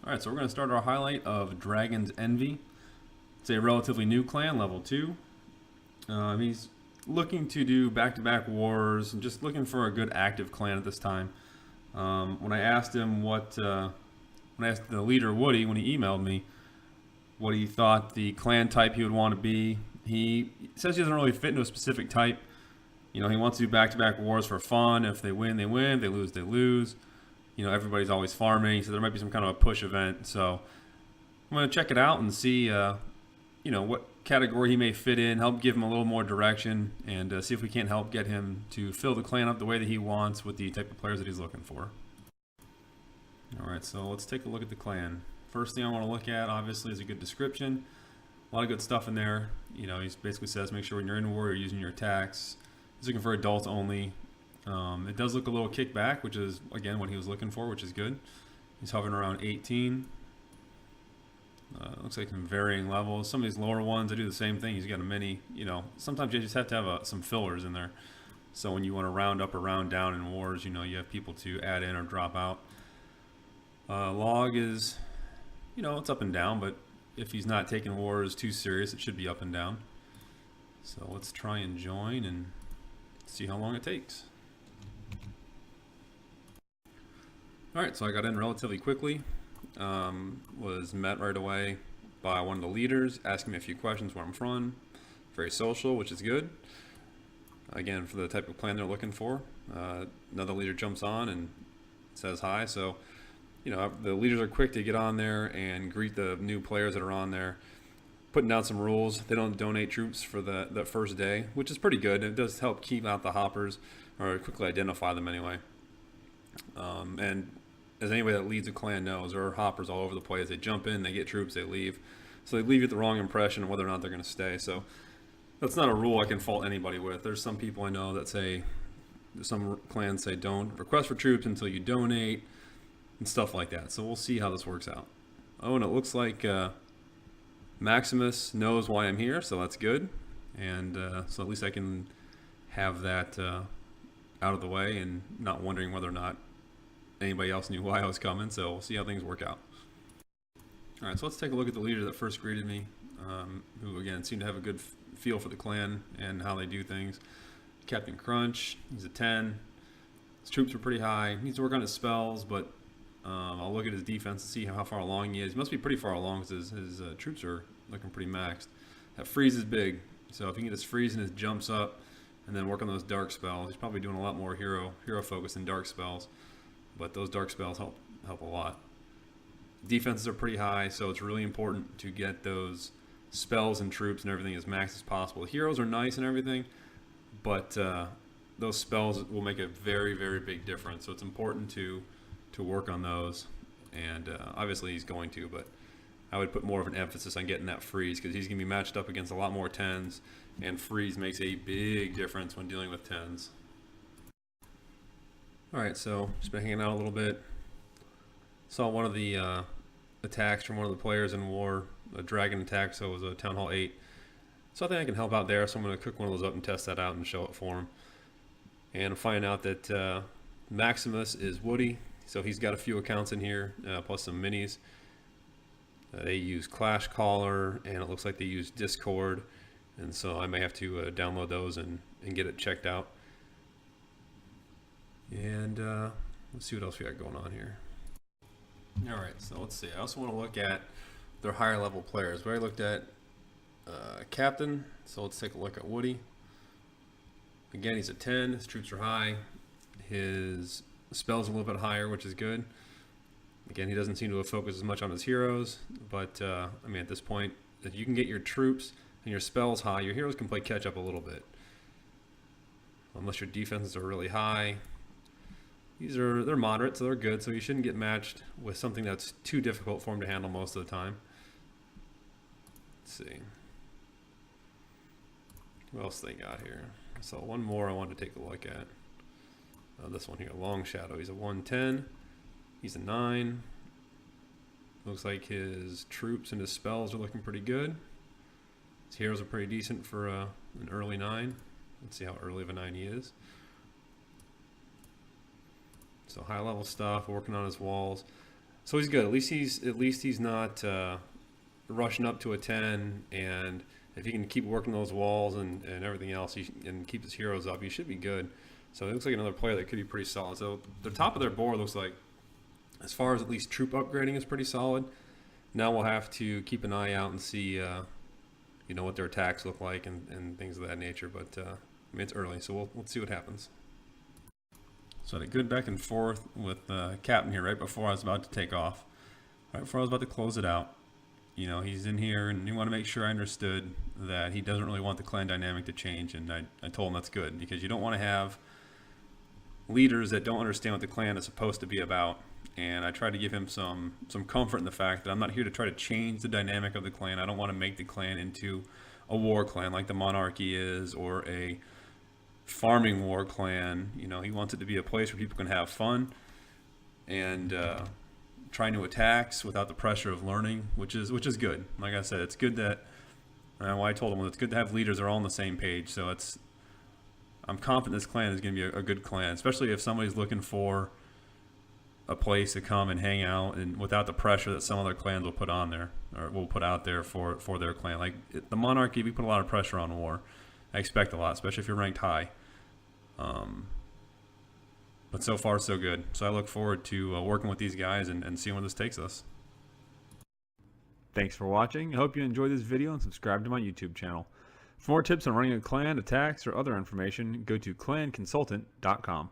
Alright, so we're going to start our highlight of DragonsEnvy. It's a relatively new clan, level 2. He's looking to do back-to-back wars and just looking for a good active clan at this time. When I asked him when I asked the leader Woody, when he emailed me, what he thought the clan type he would want to be, he says he doesn't really fit into a specific type. You know, he wants to do back-to-back wars for fun. If they win, they win. If they lose, they lose. You know, everybody's always farming, so there might be some kind of a push event. So I'm going to check it out and see, you know, what category he may fit in, help give him a little more direction, and see if we can't help get him to fill the clan up the way that he wants with the type of players that he's looking for. Alright, so let's take a look at the clan. First thing I want to look at, obviously, is a good description. A lot of good stuff in there. You know, he basically says make sure when you're in war, you're using your attacks. He's looking for adults only. It does look a little kickback, which is, again, what he was looking for, which is good. He's hovering around 18. Looks like some varying levels. Some of these lower ones, they do the same thing. He's got a mini, you know, sometimes you just have to have some fillers in there. So when you want to round up or round down in wars, you know, you have people to add in or drop out. Log is, you know, it's up and down, but if he's not taking wars too serious, it should be up and down. So let's try and join and see how long it takes. Alright, so I got in relatively quickly. Was met right away by one of the leaders, asking me a few questions where I'm from. Very social, which is good. Again, for the type of clan they're looking for. Another leader jumps on and says hi. So, you know, the leaders are quick to get on there and greet the new players that are on there. Putting down some rules. They don't donate troops for the first day, which is pretty good. It does help keep out the hoppers, or quickly identify them anyway. And as anybody that leads a clan knows, there are hoppers all over the place. They jump in, they get troops, they leave. So they leave you the wrong impression of whether or not they're going to stay. So that's not a rule I can fault anybody with. There's some people I know that say, some clans say don't request for troops until you donate and stuff like that. So we'll see how this works out. Oh, and it looks like Maximus knows why I'm here, so that's good. And so at least I can have that out of the way and not wondering whether or not anybody else knew why I was coming. So we'll see how things work out. Alright, so let's take a look at the leader that first greeted me, who again seemed to have a good feel for the clan and how they do things. Captain Crunch, he's a 10. His troops are pretty high. He needs to work on his spells, but I'll look at his defense and see how far along he is. He must be pretty far along because his troops are looking pretty maxed. That freeze is big, so if he can get his freeze and his jumps up and then work on those dark spells, he's probably doing a lot more hero focus than dark spells, but those dark spells help a lot. Defenses are pretty high, so it's really important to get those spells and troops and everything as max as possible. Heroes are nice and everything, but those spells will make a very, very big difference, so it's important to work on those. And obviously he's going to, but I would put more of an emphasis on getting that freeze, because he's going to be matched up against a lot more 10s, and freeze makes a big difference when dealing with 10s. Alright, so just been hanging out a little bit. Saw one of the attacks from one of the players in war, a dragon attack, so it was a Town Hall 8. So I think I can help out there, so I'm going to cook one of those up and test that out and show it for him. And find out that Maximus is Woody, so he's got a few accounts in here, plus some minis. They use Clash Caller, and it looks like they use Discord, and so I may have to download those and get it checked out. And let's see what else we got going on here. Alright, so let's see. I also want to look at their higher level players. We already looked at Captain, so let's take a look at Woody. Again, he's a 10. His troops are high. His spells are a little bit higher, which is good. Again, he doesn't seem to have focused as much on his heroes, but I mean, at this point, if you can get your troops and your spells high, your heroes can play catch up a little bit. Unless your defenses are really high. They're moderate, so they're good, so you shouldn't get matched with something that's too difficult for him to handle most of the time. Let's see. What else they got here? I saw one more I wanted to take a look at. This one here, Long Shadow. He's a 110. He's a 9. Looks like his troops and his spells are looking pretty good. His heroes are pretty decent for an early 9. Let's see how early of a 9 he is. So high level stuff, working on his walls. So he's good. At least he's not rushing up to a 10, and if he can keep working those walls and everything else, and keep his heroes up, he should be good. So it looks like another player that could be pretty solid. So the top of their board looks like, as far as at least troop upgrading, is pretty solid. Now we'll have to keep an eye out and see, what their attacks look like and things of that nature. But I mean, it's early, so we'll see what happens. So I had a good back and forth with Captain here right before I was about to take off. Right before I was about to close it out. He's in here, and he wanted to make sure I understood that he doesn't really want the clan dynamic to change, and I told him that's good, because you don't want to have leaders that don't understand what the clan is supposed to be about. And I tried to give him some comfort in the fact that I'm not here to try to change the dynamic of the clan. I don't want to make the clan into a war clan like the Monarchy is, or a farming war clan. He wants it to be a place where people can have fun and try new attacks without the pressure of learning, which is good. Like I said, it's good that I told him, it's good to have leaders that are all on the same page. So I'm confident this clan is going to be a good clan, especially if somebody's looking for a place to come and hang out, and without the pressure that some other clans will put on there, or will put out there for their clan. Like the Monarchy, we put a lot of pressure on war. I expect a lot, especially if you're ranked high. But so far, so good. So I look forward to working with these guys and seeing where this takes us. Thanks for watching. I hope you enjoyed this video and subscribe to my YouTube channel. For more tips on running a clan, attacks, or other information, go to clanconsultant.com.